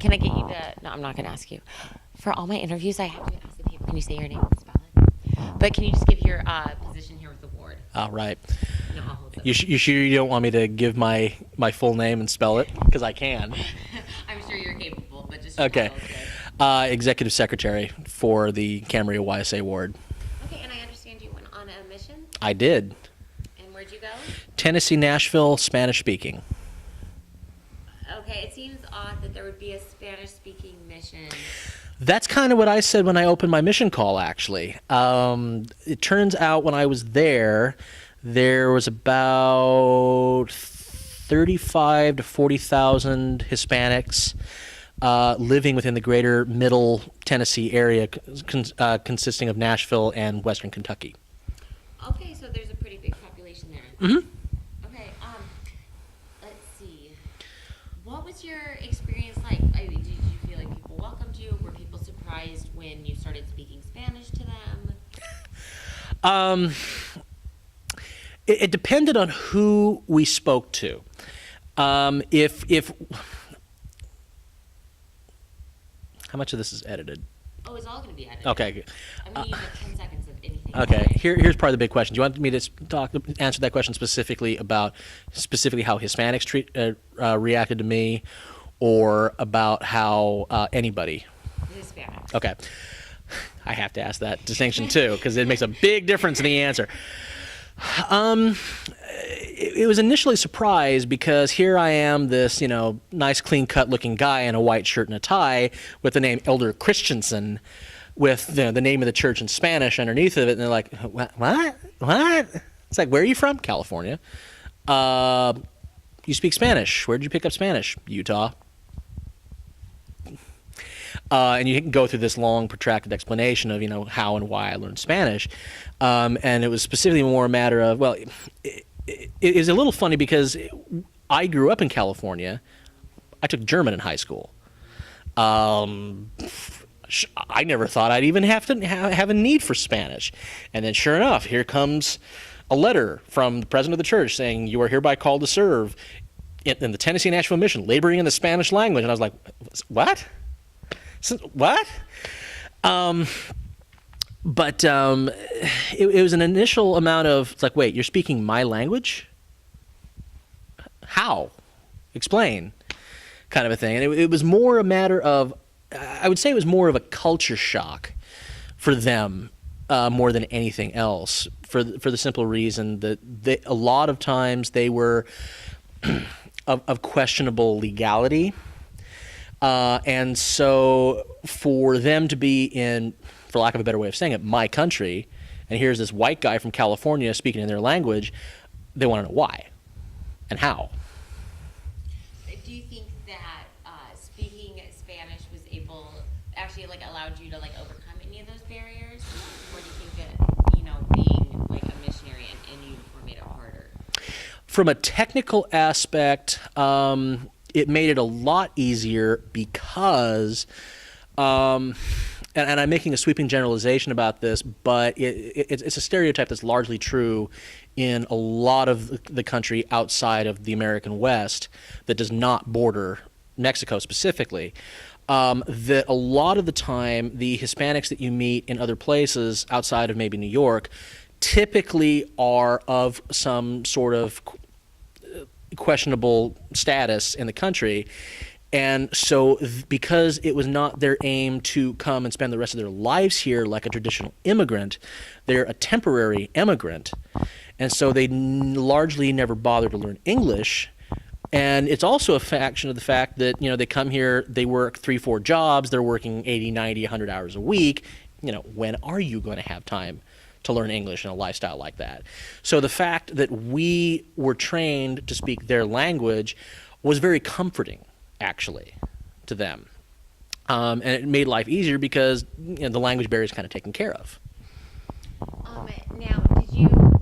can I get you to? No, I'm not going to ask you. For all my interviews, I have to ask the people. Can you say your name and spell it? But can you just give your position here with the ward? All right. No, I'll hold You sure you don't want me to give my full name and spell it? Because I can. I'm sure you're capable, but just Okay. Executive Secretary for the Camarillo YSA Ward. Okay, and I understand you went on a mission. I did. And where'd you go? Tennessee, Nashville, Spanish speaking. Okay, it seems odd that there would be a Spanish-speaking mission. That's kind of what I said when I opened my mission call, actually. It turns out when I was there was about 35 to 40,000 Hispanics living within the greater middle Tennessee area, consisting of Nashville and western Kentucky. Okay, so there's a pretty big population there. Mm-hmm. Okay, let's see. What was your experience like? I mean, did you feel like people welcomed you? Were people surprised when you started speaking Spanish to them? It depended on who we spoke to. If how much of this is edited? Oh, it's all going to be edited. Okay. Good. I'm going to use like 10 seconds of anything. Okay. Here's part of the big question. Do you want me to answer that question specifically about how Hispanics reacted to me, or about how anybody? Hispanics. Okay. I have to ask that distinction too, because it makes a big difference in the answer. It was initially a surprise because here I am, this nice clean-cut looking guy in a white shirt and a tie with the name Elder Christensen, with the name of the church in Spanish underneath of it, and they're like, what? It's like, where are you from? California. You speak Spanish. Where did you pick up Spanish? Utah. And you can go through this long, protracted explanation of, how and why I learned Spanish. And it was specifically more a matter of, well, it is a little funny because I grew up in California. I took German in high school. I never thought I'd even have to have a need for Spanish. And then sure enough, here comes a letter from the president of the church saying, you are hereby called to serve in the Tennessee Nashville Mission, laboring in the Spanish language. And I was like, what? What? But it was an initial amount of, it's like, wait, you're speaking my language? How? Explain, kind of a thing. And it was more a matter of, I would say it was more of a culture shock for them more than anything else, for the simple reason that a lot of times they were of questionable legality. And so for them to be in, for lack of a better way of saying it, my country, and here's this white guy from California speaking in their language, they want to know why and how. Do you think that speaking Spanish was allowed you to overcome any of those barriers? Or do you think that, being a missionary in uniform made it harder? From a technical aspect, it made it a lot easier because, and I'm making a sweeping generalization about this, but it's a stereotype that's largely true in a lot of the country outside of the American West that does not border Mexico specifically. That a lot of the time, the Hispanics that you meet in other places outside of maybe New York typically are of some sort of questionable status in the country, and so because it was not their aim to come and spend the rest of their lives here like a traditional immigrant, they're a temporary immigrant, and so they largely never bother to learn English. And it's also a fraction of the fact that they come here, they work 3-4 jobs, they're working 80, 90, 100 hours a week. When are you going to have time to learn English in a lifestyle like that? So the fact that we were trained to speak their language was very comforting, actually, to them. And it made life easier because the language barrier is kind of taken care of. Now, did you